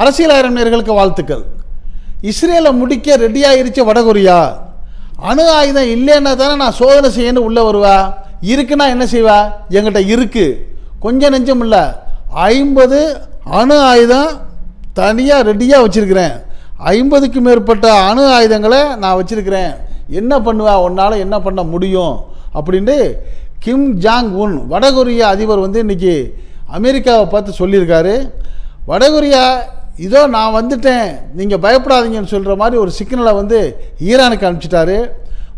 அரசியல் நேயர்களுக்கு வாழ்த்துக்கள். இஸ்ரேலை முடிக்க ரெடி ஆகிருச்சு வடகொரியா. அணு ஆயுதம் இல்லைன்னா தானே நான் சோதனை செய்யணும் உள்ளே வருவா. இருக்குன்னா என்ன செய்வா? என்கிட்ட இருக்கு, கொஞ்சம் நெஞ்சம் இல்லை, 50 அணு ஆயுதம் தனியாக ரெடியாக வச்சுருக்கிறேன். 50க்கும் மேற்பட்ட அணு ஆயுதங்களை நான் வச்சுருக்கிறேன். என்ன பண்ணுவா, உன்னால் என்ன பண்ண முடியும் அப்படின்ட்டு கிம் ஜாங் உன் வடகொரியா அதிபர் இன்றைக்கி அமெரிக்காவை பார்த்து சொல்லியிருக்காரு. வடகொரியா இதோ நான் வந்துட்டேன், நீங்கள் பயப்படாதீங்கன்னு சொல்கிற மாதிரி ஒரு சிக்னலை ஈரானுக்கு அனுப்பிச்சிட்டாரு.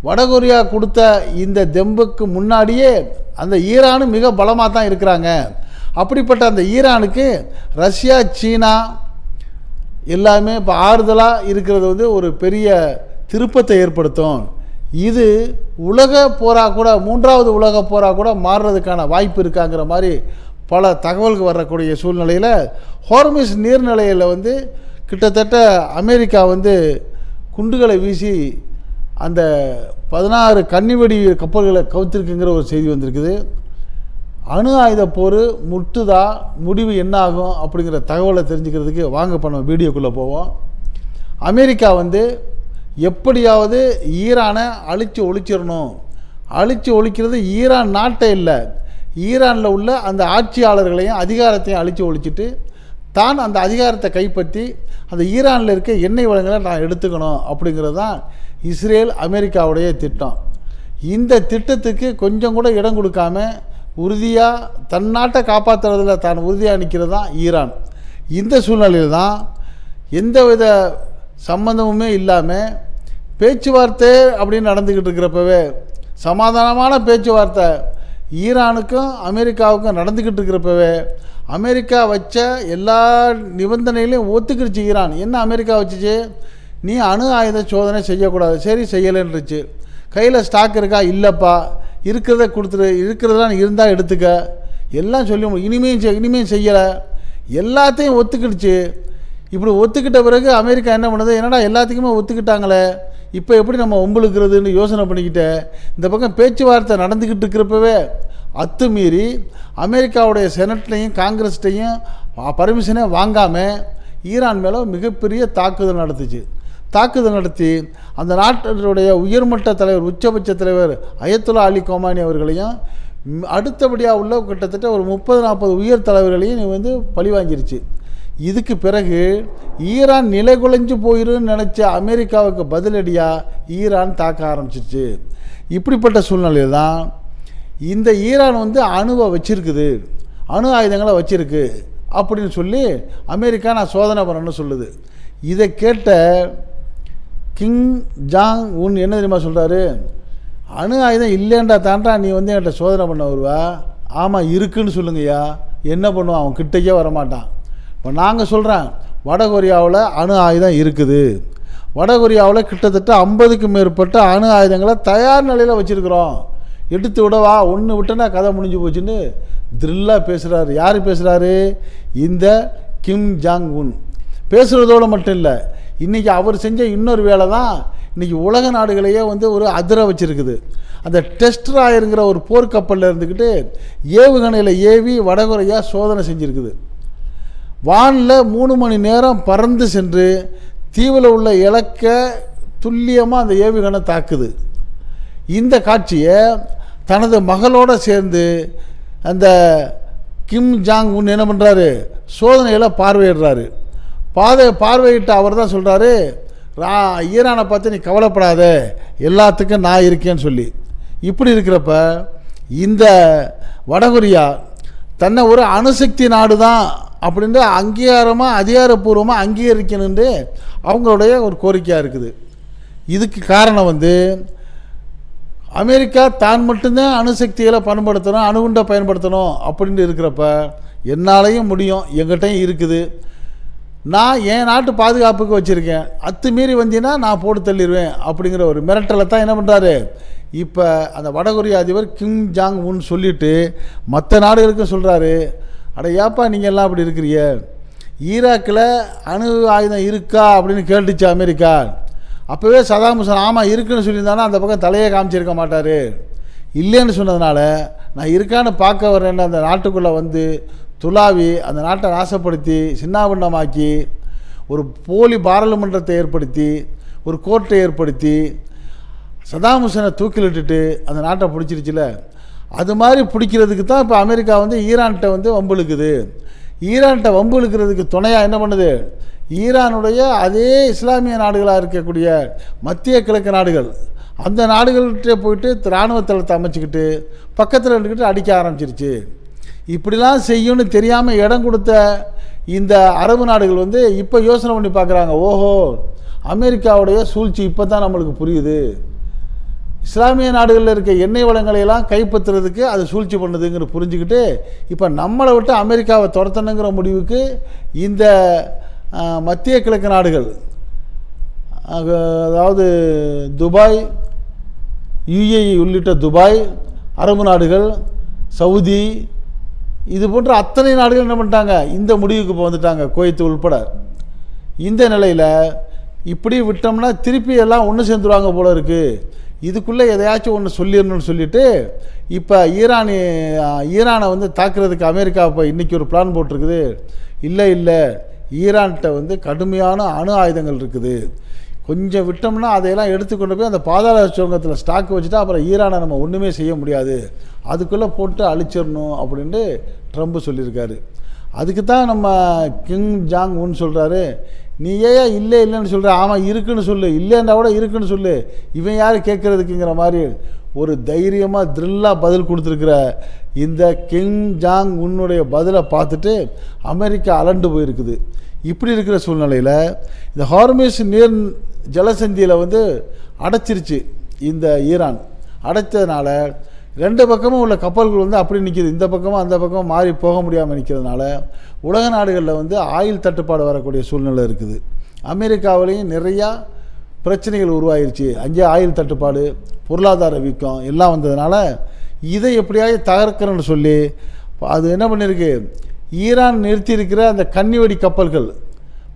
வடகொரியா கொடுத்த இந்த தெம்புக்கு முன்னாடியே அந்த ஈரானும் மிக பலமாக தான் இருக்கிறாங்க. அப்படிப்பட்ட அந்த ஈரானுக்கு ரஷ்யா, சீனா எல்லாமே இப்போ ஆறுதலாக இருக்கிறது ஒரு பெரிய திருப்பத்தை ஏற்படுத்தும். இது உலக போராக கூட, 3வது உலக போராக கூட மாறுறதுக்கான வாய்ப்பு இருக்காங்கிற மாதிரி பல தகவல்கள் வரக்கூடிய சூழ்நிலையில் ஹோர்முஸ் நீர்நிலையில் கிட்டத்தட்ட அமெரிக்கா குண்டுகளை வீசி அந்த 16 கன்னிவெடி கப்பல்களை கவுத்திருக்குங்கிற ஒரு செய்தி வந்திருக்குது. அணு ஆயுத போர் முட்டுதா, முடிவு என்ன ஆகும் அப்படிங்கிற தகவலை தெரிஞ்சுக்கிறதுக்கு வாங்க பண்ண வீடியோக்குள்ளே போவோம். அமெரிக்கா எப்படியாவது ஈரானை அழித்து ஒழிச்சிடணும். அழித்து ஒழிக்கிறது ஈரான் நாட்டை இல்லை, ஈரானில் உள்ள அந்த ஆட்சியாளர்களையும் அதிகாரத்தையும் அழித்து ஒழிச்சிட்டு தான் அந்த அதிகாரத்தை கைப்பற்றி அந்த ஈரானில் இருக்க எண்ணெய் வளங்களை நான் எடுத்துக்கணும் அப்படிங்கிறது தான் இஸ்ரேல் அமெரிக்காவுடைய திட்டம். இந்த திட்டத்துக்கு கொஞ்சம் கூட இடம் கொடுக்காம உறுதியாக தன் நாட்டை காப்பாற்றுறதுல தான் உறுதியாக நிற்கிறது தான் ஈரான். இந்த சூழ்நிலையில் தான் எந்தவித சம்பந்தமுமே இல்லாமல் பேச்சுவார்த்தை அப்படின்னு நடந்துக்கிட்டு இருக்கிறப்பவே, சமாதானமான பேச்சுவார்த்தை ஈரானுக்கும் அமெரிக்காவுக்கும் நடந்துக்கிட்டு இருக்கிறப்பவே அமெரிக்கா வச்ச எல்லா நிபந்தனைகளையும் ஒத்துக்கிடுச்சு ஈரான். என்ன அமெரிக்கா வச்சுச்சு? நீ அணு ஆயுத சோதனை செய்யக்கூடாது. சரி, செய்யலைன்றுச்சு. கையில் ஸ்டாக் இருக்கா? இல்லைப்பா. இருக்கிறத கொடுத்துரு, இருக்கிறதெல்லாம் இருந்தால் எடுத்துக்க, எல்லாம் சொல்லி இனிமேல் செய்யலை, எல்லாத்தையும் ஒத்துக்கிடுச்சு. இப்படி ஒத்துக்கிட்ட பிறகு அமெரிக்கா என்ன பண்ணுது? என்னடா எல்லாத்துக்குமே ஒத்துக்கிட்டாங்களே, இப்போ எப்படி நம்ம ஒம்புழுக்கிறதுன்னு யோசனை பண்ணிக்கிட்டேன். இந்த பக்கம் பேச்சுவார்த்தை நடந்துக்கிட்டு இருக்கிறப்பவே அத்துமீறி அமெரிக்காவுடைய செனட்லையும் காங்கிரஸ்டையும் பர்மிஷனே வாங்காமல் ஈரான் மேலே மிகப்பெரிய தாக்குதல் நடத்துச்சு. தாக்குதல் நடத்தி அந்த நாட்டினுடைய உயர்மட்ட தலைவர், உச்சபட்ச தலைவர் அயத்துல்லா அலி கோமானி அவர்களையும் அடுத்தபடியாக உள்ள கிட்டத்தட்ட ஒரு 30-40 உயர் தலைவர்களையும் பழி வாங்கிருச்சு. இதுக்கு பிறகு ஈரான் நிலைகுலைஞ்சு போயிருன்னு நினச்ச அமெரிக்காவுக்கு பதிலடியாக ஈரான் தாக்க ஆரம்பிச்சிருச்சு. இப்படிப்பட்ட சூழ்நிலையில் தான் இந்த ஈரான் அணுவை வச்சிருக்குது, அணு ஆயுதங்களை வச்சிருக்கு அப்படின்னு சொல்லி அமெரிக்கா நான் சோதனை பண்ணணும்னு சொல்லுது. இதை கேட்ட கிம் ஜாங் உன் என்ன தெரியுமா சொல்கிறாரு? அணு ஆயுதம் இல்லைன்றா தாண்டா நீ என்கிட்ட சோதனை பண்ண வருவா? ஆமாம் இருக்குன்னு சொல்லுங்கய்யா. என்ன பண்ணுவான்? அவன் கிட்டக்கே வரமாட்டான். இப்போ நாங்கள் சொல்கிறேன், வடகொரியாவில் அணு ஆயுதம் இருக்குது. வடகொரியாவில் கிட்டத்தட்ட 50க்கும் மேற்பட்ட அணு ஆயுதங்களை தயார் நிலையில் வச்சுருக்குறோம். எடுத்து விடவா? ஒன்று விட்டனா கதை முடிஞ்சு போச்சுன்னு த்ரில்லாக பேசுகிறாரு. யார் பேசுகிறாரு? இந்த கிம் ஜாங் உன். பேசுகிறதோடு மட்டும் இல்லை, இன்றைக்கி அவர் செஞ்ச இன்னொரு வேலை தான் இன்றைக்கி உலக நாடுகளையே ஒரு அதிர வச்சுருக்குது. அந்த டெஸ்ட்ராயருங்கிற ஒரு போர்க்கப்பலில் இருந்துக்கிட்டு ஏவுகணையில் ஏவி வடகொரியா சோதனை செஞ்சுருக்குது. வானில் 3 மணி நேரம் பறந்து சென்று தீவில் உள்ள இலக்கை துல்லியமாக அந்த ஏவுகணை தாக்குது. இந்த காட்சியை தனது மகளோடு சேர்ந்து அந்த கிம் ஜாங் உன் என்ன பண்ணுறாரு? சோதனையில் பார்வையிடுறாரு. பார்வையிட்ட அவர் தான் சொல்கிறாரு, ஈரானை பார்த்து நீ கவலைப்படாத, எல்லாத்துக்கும் நான் இருக்கேன்னு சொல்லி. இப்படி இருக்கிறப்ப இந்த வடகொரியா தன்னை ஒரு அணுசக்தி நாடு தான் அப்படின்ட்டு அதிகாரப்பூர்வமாக அங்கீகரிக்கணுன்ட்டு அவங்களுடைய ஒரு கோரிக்கையாக இருக்குது. இதுக்கு காரணம் அமெரிக்கா தான் மட்டும்தான் அணுசக்திகளை பயன்படுத்தணும், அணுகுண்டை பயன்படுத்தணும் அப்படின்ட்டு இருக்கிறப்ப என்னாலையும் முடியும், எங்கிட்டையும் இருக்குது, நான் என் நாட்டு பாதுகாப்புக்கு வச்சுருக்கேன், அத்துமீறி வந்தீங்கன்னா நான் போட்டு தள்ளிடுவேன் அப்படிங்கிற ஒரு மிரட்டலை தான் என்ன பண்ணுறாரு இப்போ அந்த வடகொரியா அதிபர் கிம் ஜாங் உன் சொல்லிவிட்டு மற்ற நாடுகளுக்கும் சொல்கிறாரு, அட ஏப்பா நீங்கள் எல்லாம் அப்படி இருக்கிறீங்க, ஈராக்கில் அணு ஆயுதம் இருக்கா அப்படின்னு கேட்டுச்சு அமெரிக்கா. அப்போவே சதாம் ஹுசேன் ஆமாம் இருக்குன்னு சொல்லியிருந்தானா அந்த பக்கம் தலையே காமிச்சிருக்க மாட்டார். இல்லைன்னு சொன்னதுனால நான் இருக்கான்னு பார்க்க வரேன்னு அந்த நாட்டுக்குள்ளே துளாவி அந்த நாட்டை நாசப்படுத்தி சின்னாபின்னமாக்கி ஒரு போலி பாராளுமன்றத்தை ஏற்படுத்தி ஒரு கோர்ட்டை ஏற்படுத்தி சதாம் ஹுசேனை தூக்கிலிட்டுட்டு அந்த நாட்டை பிடிச்சிருச்சுல, அது மாதிரி பிடிக்கிறதுக்கு தான் இப்போ அமெரிக்கா வந்து ஈரான்கிட்ட வந்து வம்பு இழுக்குது. ஈரான்கிட்ட வம்பு இழுக்கிறதுக்கு துணையாக என்ன பண்ணுது, ஈரானுடைய அதே இஸ்லாமிய நாடுகளாக இருக்கக்கூடிய மத்திய கிழக்கு நாடுகள், அந்த நாடுகள்கிட்ட போயிட்டு இராணுவ தளத்தை அமைச்சிக்கிட்டு பக்கத்தில் இருந்துக்கிட்டு அடிக்க ஆரம்பிச்சிருச்சு. இப்படிலாம் செய்யும்னு தெரியாமல் இடம் கொடுத்த இந்த அரபு நாடுகள் வந்து இப்போ யோசனை பண்ணி பார்க்குறாங்க, ஓஹோ அமெரிக்காவுடைய சூழ்ச்சி இப்போ தான் நம்மளுக்கு புரியுது, இஸ்லாமிய நாடுகளில் இருக்க எண்ணெய் வளங்களையெல்லாம் கைப்பற்றுறதுக்கு அது சூழ்ச்சி பண்ணுதுங்கிற புரிஞ்சுக்கிட்டு இப்போ நம்மளை விட்டு அமெரிக்காவை துரத்தணுங்கிற முடிவுக்கு இந்த மத்திய கிழக்கு நாடுகள், அதாவது துபாய், யுஏஇ உள்ளிட்ட துபாய், அரபு நாடுகள், சவுதி, இது போன்ற அத்தனை நாடுகள் என்ன பண்ணிட்டாங்க, இந்த முடிவுக்கு இப்போ வந்துட்டாங்க, குவைத் உள்பட. இந்த நிலையில் இப்படி விட்டோம்னா திருப்பி எல்லாம் ஒன்று சேர்ந்துருவாங்க போல இருக்குது, இதுக்குள்ளே எதையாச்சும் ஒன்று சொல்லிடணும்னு சொல்லிவிட்டு இப்போ ஈரானை வந்து தாக்குறதுக்கு அமெரிக்கா இப்போ இன்றைக்கி ஒரு பிளான் போட்டிருக்குது. இல்லை ஈரான்கிட்ட வந்து கடுமையான அணு ஆயுதங்கள் இருக்குது, கொஞ்சம் விட்டோம்னா அதையெல்லாம் எடுத்துக்கொண்டு போய் அந்த பாதாள சுரங்கத்தில் ஸ்டாக் வச்சுட்டா அப்புறம் ஈரானை நம்ம ஒன்றுமே செய்ய முடியாது, அதுக்குள்ளே போட்டு அழிச்சிடணும் அப்படின்ட்டு ட்ரம்ப் சொல்லியிருக்காரு. அதுக்கு தான் நம்ம கிம் ஜாங் உன் சொல்கிறாரு, நீ ஏன் இல்லைன்னு சொல்கிற, ஆமாம் இருக்குன்னு சொல்லு, இல்லைன்னா கூட இருக்குன்னு சொல்லு, இவன் யார் கேட்குறதுக்குங்கிற மாதிரி ஒரு தைரியமாக த்ரில்லாக பதில் கொடுத்துருக்குற இந்த கிம் ஜாங் உன்னுடைய பதிலை பார்த்துட்டு அமெரிக்கா அலண்டு போயிருக்குது. இப்படி இருக்கிற சூழ்நிலையில் இந்த ஹார்மேஸ் நீர் ஜலசந்தியில் வந்து அடைச்சிருச்சு. இந்த ஈரான் அடைச்சதுனால ரெண்டு பக்கமும் உள்ள கப்பல்கள் வந்து அப்படி நிற்கிது, இந்த பக்கமும் அந்த பக்கமும் மாறி போக முடியாமல் நிற்கிறதுனால உலக நாடுகளில் வந்து ஆயில் தட்டுப்பாடு வரக்கூடிய சூழ்நிலை இருக்குது. அமெரிக்காவிலையும் நிறையா பிரச்சனைகள் உருவாயிருச்சு, அங்கே ஆயில் தட்டுப்பாடு, பொருளாதார வீக்கம் எல்லாம் வந்ததுனால இதை எப்படியாவது தகர்க்கிறேன்னு சொல்லி அது என்ன பண்ணியிருக்கு, ஈரான் நிறுத்தியிருக்கிற அந்த கன்னிவெடி கப்பல்கள்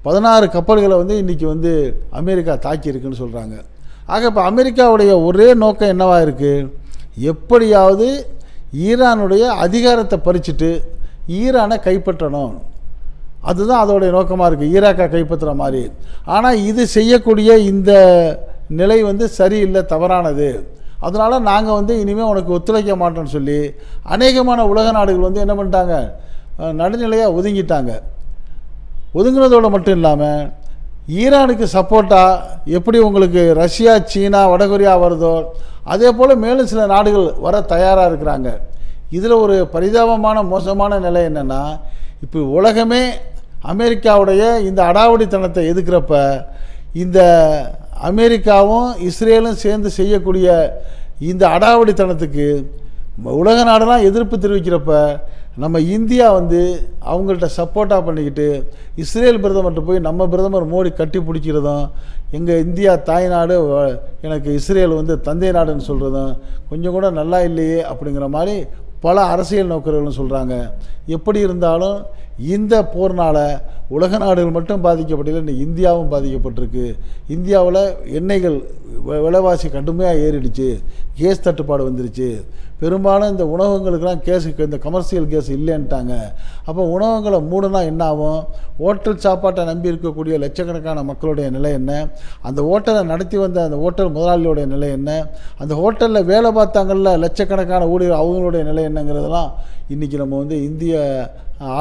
16 கப்பல்களை வந்து இன்றைக்கி வந்து அமெரிக்கா தாக்கியிருக்குன்னு சொல்கிறாங்க. ஆக இப்போ அமெரிக்காவுடைய ஒரே நோக்கம் என்னவாக இருக்குது, எப்படியாவது ஈரானுடைய அதிகாரத்தை பறிச்சுட்டு ஈரானை கைப்பற்றணும், அதுதான் அதோடைய நோக்கமாக இருக்குது, ஈராக்கை கைப்பற்றுற மாதிரி. ஆனால் இது செய்யக்கூடிய இந்த நிலை வந்து சரியில்லை, தவறானது, அதனால் நாங்கள் வந்து இனிமேல் உனக்கு ஒத்துழைக்க மாட்டோம்னு சொல்லி அநேகமான உலக நாடுகள் வந்து என்ன பண்ணிட்டாங்க, நடுநிலையாக ஒதுங்கிட்டாங்க. ஒதுங்கினதோடு மட்டும் இல்லாமல் ஈரானுக்கு சப்போர்ட்டாக எப்படி உங்களுக்கு ரஷ்யா, சீனா, வடகொரியா வருதோ அதே போல் மேலும் சில நாடுகள் வர தயாராக இருக்கிறாங்க. இதில் ஒரு பரிதாபமான மோசமான நிலை என்னென்னா, இப்போ உலகமே அமெரிக்காவுடைய இந்த அடாவடித்தனத்தை எதிர்க்கிறப்ப இந்த அமெரிக்காவும் இஸ்ரேலும் சேர்ந்து செய்யக்கூடிய இந்த அடாவடித்தனத்துக்கு உலக நாடெல்லாம் எதிர்ப்பு தெரிவிக்கிறப்ப நம்ம இந்தியா வந்து அவங்கள்ட்ட சப்போர்ட்டாக பண்ணிக்கிட்டு இஸ்ரேல் பிரதமர்கிட்ட போய் நம்ம பிரதமர் மோடி கட்டி பிடிக்கிறதும், எங்கள் இந்தியா தாய்நாடு, எனக்கு இஸ்ரேல் வந்து தந்தை நாடுன்னு சொல்கிறதும் கொஞ்சம் கூட நல்லா இல்லையே அப்படிங்கிற மாதிரி பல அரசியல் நோக்கர்களும் சொல்கிறாங்க. எப்படி இருந்தாலும் இந்த போர்னால் உலக நாடுகள் மட்டும் பாதிக்கப்படல, இன்னும் இந்தியாவும் பாதிக்கப்பட்டிருக்கு. இந்தியாவில் எண்ணெய்கள் விலைவாசி கடுமையாக ஏறிடுச்சு, கேஸ் தட்டுப்பாடு வந்துருச்சு. பெரும்பாலும் இந்த உணவகங்களுக்கெல்லாம் கேஸுக்கு இந்த கமர்ஷியல் கேஸ் இல்லைன்ட்டாங்க. அப்போ உணவகங்களை மூடனா என்ன ஆகும், ஹோட்டல் சாப்பாட்டை நம்பி இருக்கக்கூடிய லட்சக்கணக்கான மக்களுடைய நிலை என்ன, அந்த ஹோட்டலை நடத்தி வந்த அந்த ஹோட்டல் முதலாளியோடைய நிலை என்ன, அந்த ஹோட்டலில் வேலை பார்த்தாங்கள்ல லட்சக்கணக்கான ஊழியர் அவங்களுடைய நிலை என்னங்கிறதெல்லாம் இன்றைக்கி நம்ம வந்து இந்திய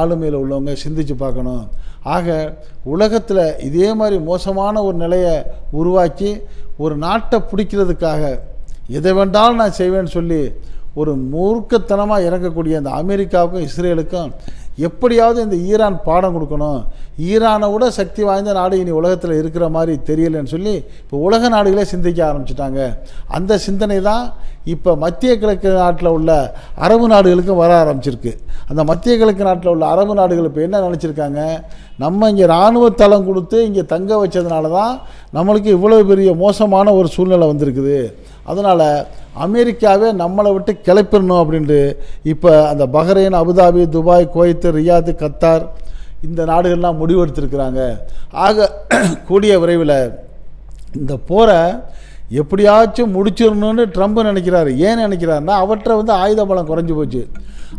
ஆளுமையில் உள்ளவங்க சிந்திச்சு பார்க்கணும். ஆக உலகத்தில் இதே மாதிரி மோசமான ஒரு நிலையை உருவாக்கி ஒரு நாட்டை பிடிக்கிறதுக்காக எதை வேண்டாலும் நான் செய்வேன்னு சொல்லி ஒரு மூர்க்கத்தனமாக இறங்கக்கூடிய அந்த அமெரிக்காவுக்கும் இஸ்ரேலுக்கும் எப்படியாவது இந்த ஈரான் பாடம் கொடுக்கணும், ஈரானை விட சக்தி வாய்ந்த நாடு இனி உலகத்தில் இருக்கிற மாதிரி தெரியலன்னு சொல்லி இப்போ உலக நாடுகளே சிந்திக்க ஆரம்பிச்சிட்டாங்க. அந்த சிந்தனை தான் இப்போ மத்திய கிழக்கு நாட்டில் உள்ள அரபு நாடுகளுக்கும் வர ஆரம்பிச்சிருக்கு. அந்த மத்திய கிழக்கு நாட்டில் உள்ள அரபு நாடுகள் இப்போ என்ன நினச்சிருக்காங்க, நம்ம இங்கே இராணுவ தளம் கொடுத்து இங்கே தங்க வச்சதுனால தான் நம்மளுக்கு இவ்வளோ பெரிய மோசமான ஒரு சூழ்நிலை வந்திருக்குது, அதனால் அமெரிக்காவே நம்மளை விட்டு கிளப்பிடணும் அப்படின்ட்டு இப்போ அந்த Bahrain, Abu Dhabi, Dubai, Kuwait, Riyadh, Qatar இந்த நாடுகள்லாம் முடிவெடுத்திருக்கிறாங்க. ஆக கூடிய விரைவில் இந்த போரை எப்படியாச்சும் முடிச்சிடணும்னு ட்ரம்ப் நினைக்கிறாரு. ஏன் நினைக்கிறாருன்னா அவற்றை வந்து ஆயுத பலம் குறைஞ்சி போச்சு.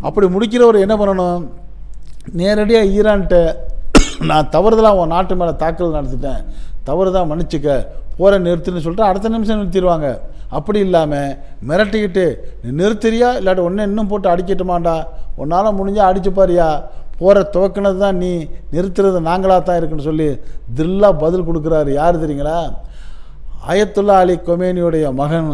அப்படி முடிக்கிறவர் என்ன பண்ணணும், நேரடியாக ஈரான்கிட்ட நான் தவறுதலாக உன் நாட்டு மேலே தாக்குதல் நடத்திட்டேன், தவறுதான் மன்னிச்சுக்க, போரை நிறுத்துன்னு சொல்லிட்டு அடுத்த நிமிஷம் நிறுத்திடுவாங்க. அப்படி இல்லாமல் மிரட்டிக்கிட்டு நீ நிறுத்துறியா இல்லாட்டி ஒன்று இன்னும் போட்டு அடிக்கட்டுமாண்டா, உன்னால் முடிஞ்சால் அடிச்சு பாரியா, போரை துவக்கினது தான் நீ, நிறுத்துறது நாங்களாக தான் இருக்குன்னு சொல்லி தில்லாக பதில் கொடுக்குறாரு. யார் தெரியுங்களா? ஆயத்துல்லா அலி கொமேனியுடைய மகன்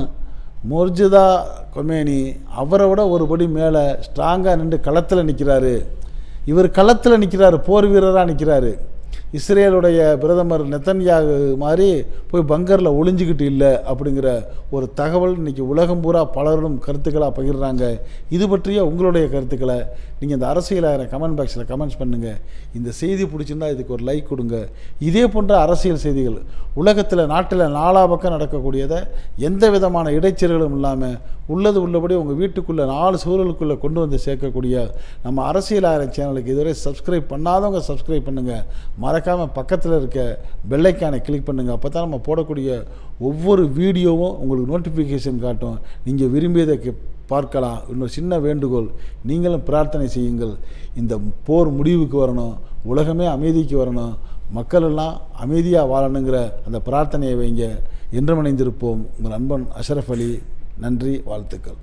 முர்ஜிதா கொமேனி. அவரை விட ஒரு படி மேலே ஸ்ட்ராங்காக நின்று களத்தில் நிற்கிறாரு. இவர் களத்தில் நிற்கிறாரு, போர் வீரராக நிற்கிறாரு. இஸ்ரேலுடைய பிரதமர் நெத்தன்யாகு மாதிரி போய் பங்கரில் ஒளிஞ்சிக்கிட்டு இல்லை அப்படிங்கிற ஒரு தகவல் இன்றைக்கி உலகம் பூரா பலரும் கருத்துக்களாக பகிர்றாங்க. இது பற்றிய உங்களுடைய கருத்துக்களை நீங்கள் இந்த அரசியலாகிற கமெண்ட் பாக்ஸில் கமெண்ட்ஸ் பண்ணுங்கள். இந்த செய்தி பிடிச்சிருந்தா இதுக்கு ஒரு லைக் கொடுங்க. இதே போன்ற அரசியல் செய்திகள் உலகத்தில் நாட்டில் நாலா பக்கம் நடக்கக்கூடியதை எந்த விதமான இடைச்சல்களும் இல்லாமல் உள்ளது உள்ளபடி உங்கள் வீட்டுக்குள்ளே 4 சூழலுக்குள்ளே கொண்டு வந்து சேர்க்கக்கூடிய நம்ம அரசியலாகிற சேனலுக்கு இதுவரை சப்ஸ்கிரைப் பண்ணாதவங்க சப்ஸ்கிரைப் பண்ணுங்கள். மறக்காமல் பக்கத்தில் இருக்க பெல்லைக்கானை கிளிக் பண்ணுங்கள். அப்போ தான் நம்ம போடக்கூடிய ஒவ்வொரு வீடியோவும் உங்களுக்கு நோட்டிஃபிகேஷன் காட்டும். நீங்கள் விரும்பியதை பார்க்கலாம். இன்னொரு சின்ன வேண்டுகோள், நீங்களும் பிரார்த்தனை செய்யுங்கள். இந்த போர் முடிவுக்கு வரணும், உலகமே அமைதிக்கு வரணும், மக்கள் எல்லாம் அமைதியாக வாழணுங்கிற அந்த பிரார்த்தனையை வைங்க. என்றும் இணைந்திருப்போம். உங்கள் அன்பன் அஷ்ரஃப் அலி. நன்றி, வாழ்த்துக்கள்.